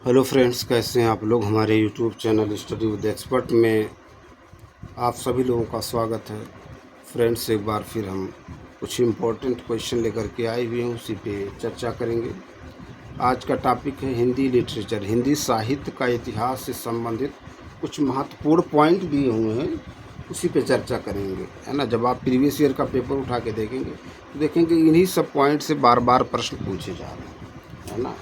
Hello friends, कैसे हैं आप लोग। हमारे YouTube channel study with expert में आप सभी लोगों का स्वागत है। फ्रेंड्स, एक बार फिर हम कुछ इम्पोर्टेंट क्वेश्चन लेकर के आए हुए हैं, उसी पे चर्चा करेंगे। आज का टॉपिक है हिंदी लिटरेचर, हिंदी साहित्य का इतिहास से संबंधित कुछ महत्वपूर्ण पॉइंट दिए हुए हैं, उसी पे चर्चा करेंगे, है ना। जब आप प्रीवियस ईयर का पेपर उठा के देखेंगे तो देखेंगे इन्हीं सब पॉइंट से बार बार प्रश्न पूछे जा रहे हैं, है ना।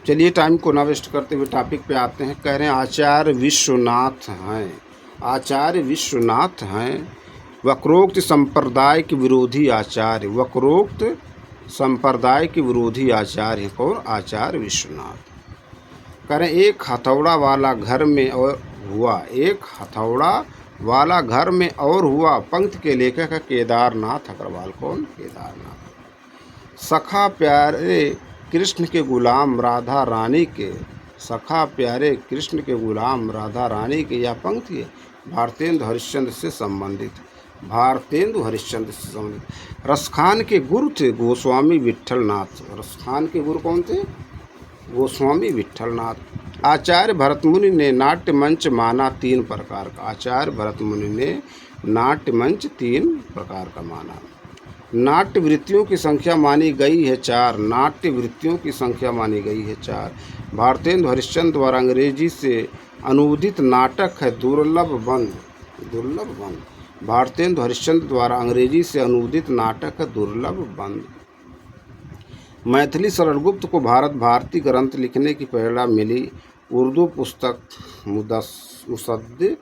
चलिए टाइम को ना वेस्ट करते हुए टॉपिक पे आते हैं। कह रहे हैं आचार्य विश्वनाथ हैं, आचार्य विश्वनाथ हैं वक्रोक्त संप्रदाय के विरोधी आचार्य, वक्रोक्त संप्रदाय के विरोधी आचार्य। कौन? आचार्य विश्वनाथ। कह रहे हैं एक हथौड़ा वाला घर में और हुआ, एक हथौड़ा वाला घर में और हुआ। पंक्ति के लेखक है केदारनाथ अग्रवाल। कौन? केदारनाथ। सखा प्यारे कृष्ण के गुलाम राधा रानी के, सखा प्यारे कृष्ण के गुलाम राधा रानी के, यह पंक्ति है भारतेंदु हरिश्चंद्र से संबंधित, भारतेंदु हरिश्चंद्र से संबंधित। रसखान के गुरु थे गोस्वामी विट्ठलनाथ। रसखान के गुरु कौन थे? गोस्वामी विट्ठलनाथ। आचार्य भरतमुनि ने नाट्य मंच माना तीन प्रकार का, आचार्य भरतमुनि ने नाट्य मंच तीन प्रकार का माना। नाट्य वृत्तियों की संख्या मानी गई है चार, नाट्य वृत्तियों की संख्या मानी गई है चार। भारतेंदु हरिश्चंद्र द्वारा अंग्रेजी से अनुवादित नाटक है दुर्लभ बंध, दुर्लभ बंध। भारतेंदु हरिश्चंद्र द्वारा अंग्रेजी से अनुवादित नाटक है दुर्लभ बंध। मैथिली सरलगुप्त को भारत भारती ग्रंथ लिखने की प्रेरणा मिली उर्दू पुस्तक मुसद्द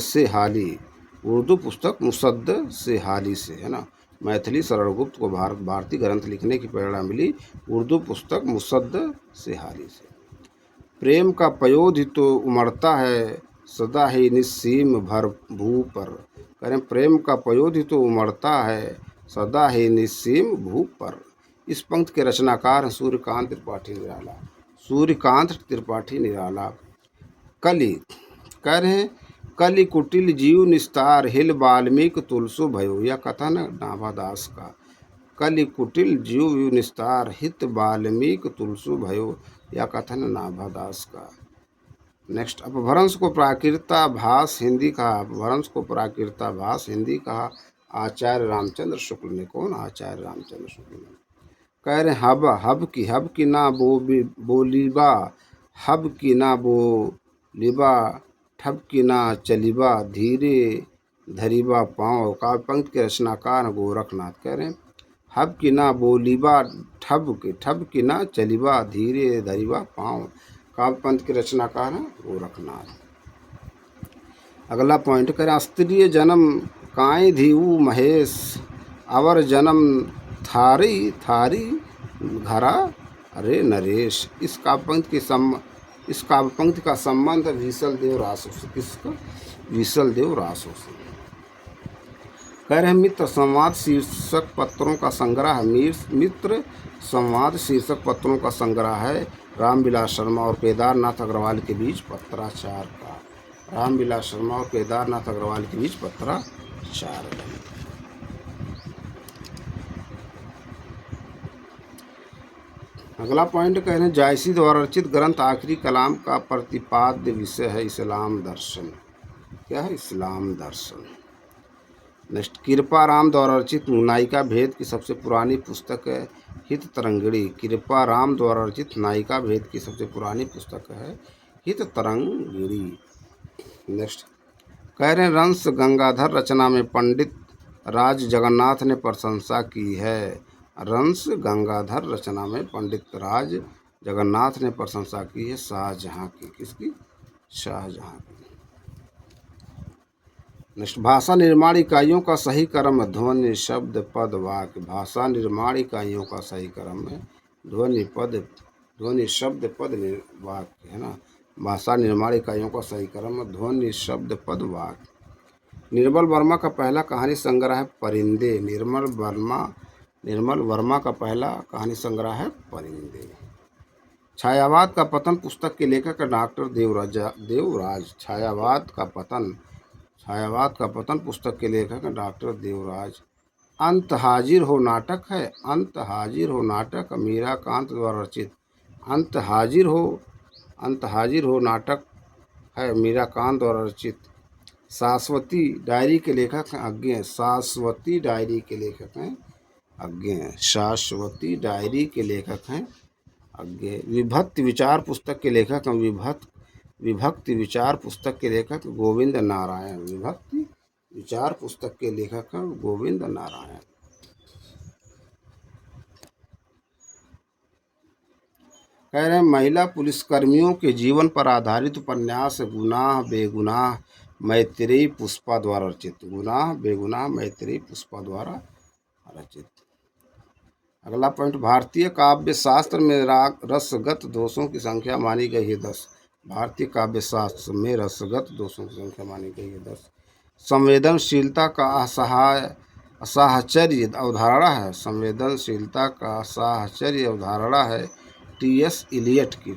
से हाली, उर्दू पुस्तक मुसद्द से हाली से, है ना। मैथिली सरलगुप्त को भारत भारती ग्रंथ लिखने की प्रेरणा मिली उर्दू पुस्तक मुसद्द से हाली से। प्रेम का पयोध तो उमड़ता है सदा ही निस्सीम भर भू पर। करें प्रेम का पयोध तो उमड़ता है सदा ही निस्सीम भू पर। इस पंक्ति के रचनाकार हैं सूर्यकांत त्रिपाठी निराला, सूर्यकांत त्रिपाठी निराला। कलि कह रहे हैं कलि कुटिल जीव निस्तार हिल वाल्मीकि तुलसो भयो, यह कथन नाभादास का। कलि कुटिल जीव निस्तार हित वाल्मीकि तुलसो भयो, यह कथन नाभादास का। नेक्स्ट, अपभ्रंश को प्राकृता भास हिंदी कहा, अपभ्रंश को प्राकृता भास हिंदी कहा आचार्य रामचंद्र शुक्ल ने। कौन? आचार्य रामचंद्र शुक्ल ने। कह रहे हब की ना बोलीबा, हब की ना बोलीबा, ठब की ना चलीबा, धीरे धरीबा पाँव। काव्य पंक्ति के रचनाकार गोरखनाथ। कह रहे हैं हब की ना बोलीबा, ठब की ना चलीबा, धीरे धरीबा पाँव। काव्य पंक्ति के रचनाकार हैं गोरखनाथ। अगला पॉइंट करें स्त्रीय जन्म काई धीऊ महेश, अवर जन्म थारी थारी घरा अरे नरेश। इस काव्य पंक्ति का संबंध विसल देव रासो से। किसका? विसल देव रासो से। कह रहे हैं मित्र संवाद शीर्षक पत्रों का संग्रह है, मित्र संवाद शीर्षक पत्रों का संग्रह है रामविलास शर्मा और केदारनाथ अग्रवाल के बीच पत्राचार का, रामविलास शर्मा और केदारनाथ अग्रवाल के बीच पत्राचार है। अगला पॉइंट कह रहे हैं जायसी द्वारा रचित ग्रंथ आखिरी कलाम का प्रतिपाद्य विषय है इस्लाम दर्शन। क्या है? इस्लाम दर्शन। नेक्स्ट, कृपा राम द्वारा रचित नायिका भेद की सबसे पुरानी पुस्तक है हित तरंगिणी। कृपा राम द्वारा रचित नायिका भेद की सबसे पुरानी पुस्तक है हित तरंगिणी। नेक्स्ट, कह रहे हैं रंस गंगाधर रचना में पंडित राज जगन्नाथ ने प्रशंसा की है। रंस गंगाधर रचना में पंडित राज जगन्नाथ ने प्रशंसा की है शाहजहां की। किसकी? शाहजहां की। नेक्स्ट, भाषा निर्माण इकाइयों का सही क्रम ध्वनि शब्द पद वाक्य। भाषा निर्माण इकाइयों का सही क्रम है ध्वनि शब्द पद वाक्य, है ना। भाषा निर्माण इकाइयों का सही क्रम ध्वनि शब्द पद वाक्य। निर्मल वर्मा का पहला कहानी संग्रह है परिंदे। निर्मल वर्मा का पहला कहानी संग्रह है परिंदे। छायावाद का पतन पुस्तक के लेखक डॉक्टर देवराज। छायावाद का पतन पुस्तक के लेखक डॉक्टर देवराज। अंत हाजिर हो नाटक है, अंत हाजिर हो नाटक मीराकांत द्वारा रचित अंत हाजिर हो नाटक है मीराकांत द्वारा रचित। शाश्वती डायरी के लेखक हैं अज्ञेय। शाश्वती डायरी के लेखक हैं अज्ञेय। शाश्वती डायरी के लेखक हैं अज्ञेय। विभक्ति विचार पुस्तक के लेखक हैं विभक्ति विचार पुस्तक के लेखक गोविंद नारायण। विभक्ति विचार पुस्तक के लेखक हैं गोविंद नारायण। कह रहे हैं महिला पुलिसकर्मियों के जीवन पर आधारित उपन्यास गुनाह बेगुनाह मैत्रेयी पुष्पा द्वारा रचित। गुनाह बेगुनाह मैत्रेयी पुष्पा द्वारा रचित। अगला पॉइंट, भारतीय काव्य शास्त्र में रसगत दोषों की संख्या मानी गई है 10। भारतीय काव्य शास्त्र में रसगत दोषों की संख्या मानी गई है 10। संवेदनशीलता का असाहचर्य अवधारणा है। संवेदनशीलता का असाहचर्य अवधारणा है टी.एस. इलियट की।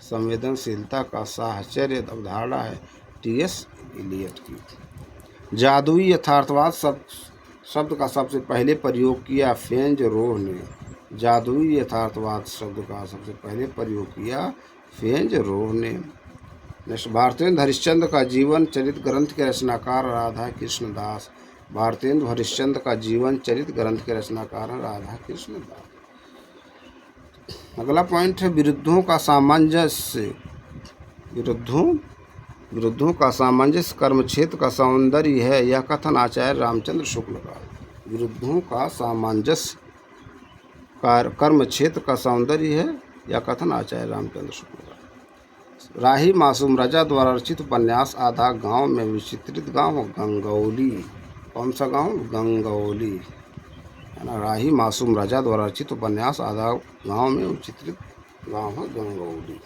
संवेदनशीलता का साहचर्य अवधारणा है टी.एस. इलियट की। जादुई यथार्थवाद शब्द का सबसे पहले प्रयोग किया फेंज रोह ने। जादुई यथार्थवाद शब्द का सबसे पहले प्रयोग किया फेंज रोह ने। भारतेंदु हरिश्चंद्र का जीवन चरित ग्रंथ के रचनाकार राधा कृष्ण दास। भारतेंदु हरिश्चंद्र का जीवन चरित ग्रंथ के रचनाकार राधा कृष्ण दास। अगला पॉइंट है विरुद्धों का सामंजस्य। विरुद्धों का सामंजस्य कर्मक्षेत्र का सौंदर्य है, यह कथन आचार्य रामचंद्र शुक्ल का। विरुद्धों का सामंजस्य कर्मक्षेत्र का सौंदर्य है, यह कथन आचार्य रामचंद्र शुक्ल का। राही मासूम रजा द्वारा रचित उपन्यास आधा गांव में विचित्रित गांव गंगौली। कौन सा गांव? गंगौली, है ना। राही मासूम राजा द्वारा रचित उपन्यास आधा गांव में विचित्रित गांव है गंगौली।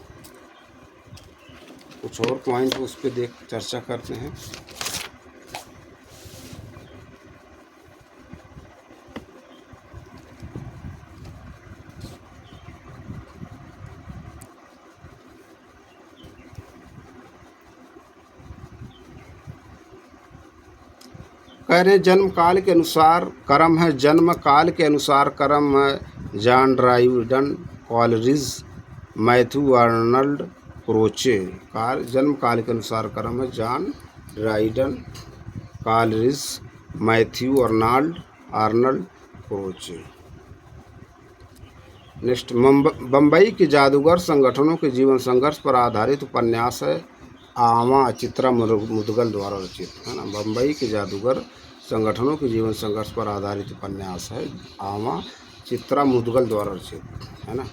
कुछ और पॉइंट उस पर चर्चा करते हैं। कह रहे जन्म काल के अनुसार कर्म है। जन्म काल के अनुसार कर्म है John Dryden, Coleridge, Matthew Arnold, Croce. जन्म काल के अनुसार कर्म है John Dryden, Coleridge, Matthew Arnold, Croce. Next, Bombay के जादूगर संगठनों के जीवन संघर्ष पर आधारित उपन्यास है आवा। चित्रा मुदगल द्वारा रचित, है ना। बम्बई के जादूगर संगठनों के जीवन संघर्ष पर आधारित उपन्यास है आवा, चित्रा मुदगल द्वारा रचित, है ना।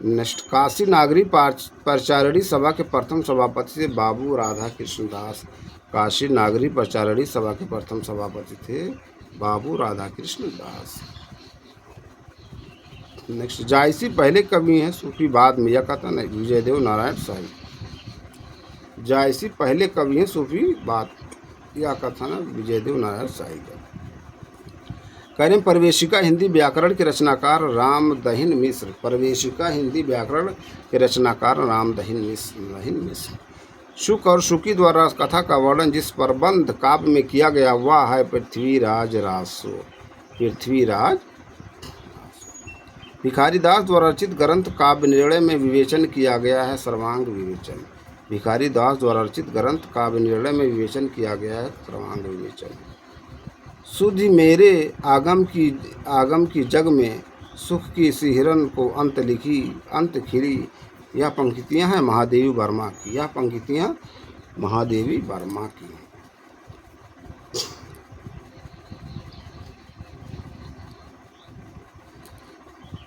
नेक्स्ट, काशी नागरी परिचारिणी सभा के प्रथम सभापति थे बाबू राधा कृष्ण दास। काशी नागरी परिचारिणी सभा के प्रथम सभापति थे बाबू राधा कृष्ण दास। नेक्स्ट, जायसी पहले कवि हैं सूफी बाद में, यह कथन है विजयदेव नारायण शाही। जायसी पहले कवि हैं सूफी बाद, यह कथन है विजयदेव नारायण शाही का। करें प्रवेशिका हिंदी व्याकरण के रचनाकार रामदहिन मिश्र। प्रवेशिका हिंदी व्याकरण के रचनाकार रामदहिन मिश्र। शुक और शुकी द्वारा कथा का वर्णन जिस प्रबंध काव्य में किया गया वह है पृथ्वीराज रासो। पृथ्वीराज। भिखारी दास द्वारा रचित ग्रंथ काव्य निर्णय में विवेचन किया गया है सर्वांग विवेचन। भिखारी दास द्वारा रचित ग्रंथ काव्य निर्णय में विवेचन किया गया है सर्वांग विवेचन। सुधि मेरे आगम की जग में सुख की सिहरन को अंत खिली। यह पंक्तियां हैं महादेवी वर्मा की। यह पंक्तियां महादेवी वर्मा की।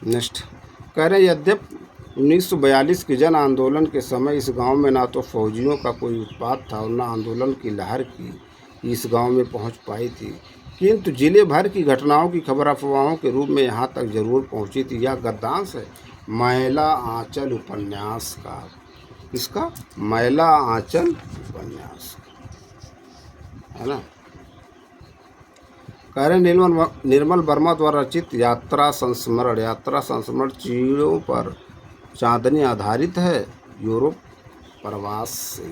नेक्स्ट, कह रहे यद्यपि 1942 के जन आंदोलन के समय इस गांव में ना तो फौजियों का कोई उत्पात था और न आंदोलन की लहर की इस गांव में पहुंच पाई थी, किंतु जिले भर की घटनाओं की खबर अफवाहों के रूप में यहाँ तक जरूर पहुंची थी। यह गद्यांश है मैला आंचल उपन्यास का। इसका मैला आंचल उपन्यास, है ना। कह रहे निर्मल वर्मा द्वारा रचित यात्रा संस्मरण चीड़ों पर चांदनी आधारित है यूरोप प्रवास।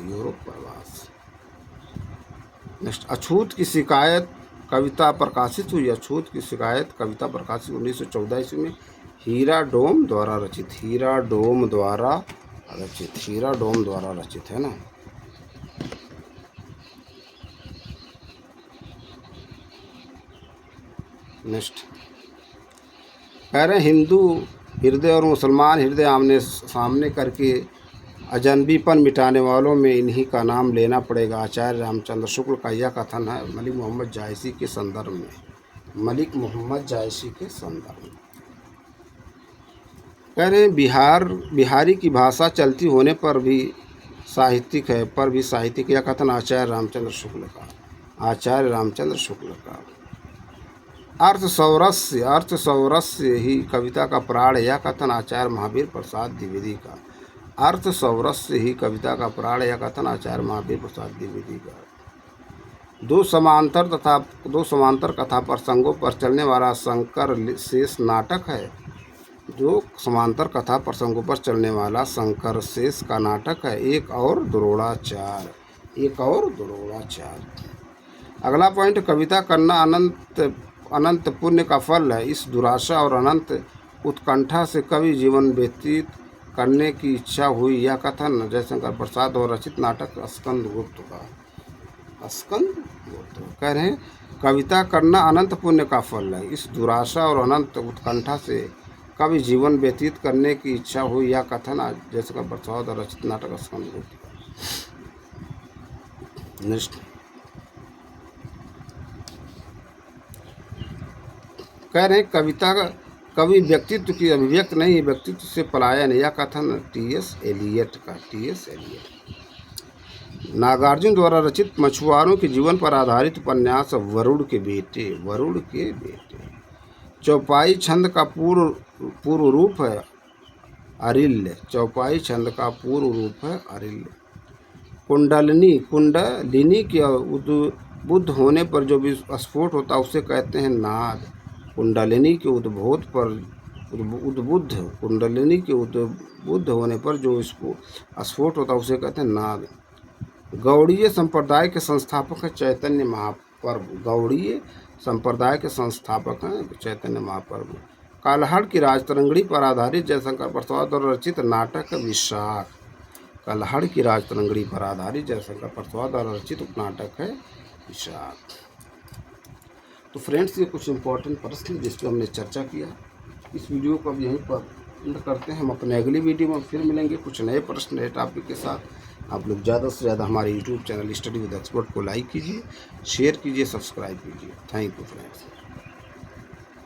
नेक्स्ट, अछूत की शिकायत कविता प्रकाशित हुई अछूत की शिकायत कविता प्रकाशित 1914 ईस्वी में हीरा डोम द्वारा रचित। हीरा डोम द्वारा रचित है ना। नेक्स्ट कह रहे हैं हिंदू हृदय और मुसलमान हृदय आमने सामने करके अजनबीपन मिटाने वालों में इन्हीं का नाम लेना पड़ेगा। आचार्य रामचंद्र शुक्ल का यह कथन है मलिक मोहम्मद जायसी के संदर्भ में। कह रहे हैं बिहारी की भाषा चलती होने पर भी साहित्यिक है, यह कथन आचार्य रामचंद्र शुक्ल का। अर्थ सौरस्य ही कविता का प्राण, यह कथन आचार्य महावीर प्रसाद द्विवेदी का। अर्थ सौरस्य ही कविता का प्राण, यह कथन आचार्य महावीर प्रसाद द्विवेदी का। दो समांतर कथा प्रसंगों पर चलने वाला शंकर शेष नाटक है। जो समांतर कथा प्रसंगों पर चलने वाला शंकर शेष का नाटक है। एक और द्रोणाचार। अगला पॉइंट, कविता करना अनंत पुण्य का फल है। इस दुराशा और अनंत उत्कंठा से कवि जीवन व्यतीत करने की इच्छा हुई, यह कथन जयशंकर प्रसाद और रचित नाटक स्कंदगुप्त का। कह रहे हैं कविता करना अनंत पुण्य का फल है। इस दुराशा और अनंत उत्कंठा से कवि जीवन व्यतीत करने की इच्छा हुई, यह कथन जयशंकर प्रसाद और रचित नाटक स्कंदगुप्त का। नेक्स्ट कह रहे हैं कवि व्यक्तित्व की अभिव्यक्ति नहीं, व्यक्तित्व से पलायन, यह कथन टी.एस. एलियट का। नागार्जुन द्वारा रचित मछुआरों के जीवन पर आधारित उपन्यास वरुण के बेटे। चौपाई छंद का पूर्व रूप है अरिल्य। कुंडलिनी के उद्बुद्ध होने पर जो विस्फोट होता है उसे कहते हैं नाद। कुंडलिनी के उद्बुद्ध होने पर जो स्फोट होता है उसे कहते हैं नाद। गौड़ीय संप्रदाय के संस्थापक हैं चैतन्य महाप्रभु। काल्हड़ की राजतरंगड़ी पर आधारित जयशंकर प्रसाद और रचित नाटक विशाख। नाटक है विशाख। तो फ्रेंड्स, ये कुछ इंपॉर्टेंट प्रश्न जिस पर हमने चर्चा किया। इस वीडियो को अब यहीं पर एंड करते हैं। हम अपने अगली वीडियो में फिर मिलेंगे कुछ नए प्रश्न नए टॉपिक के साथ। आप लोग ज़्यादा से ज़्यादा हमारे YouTube channel study with expert को लाइक कीजिए, शेयर कीजिए, सब्सक्राइब कीजिए। Thank you friends.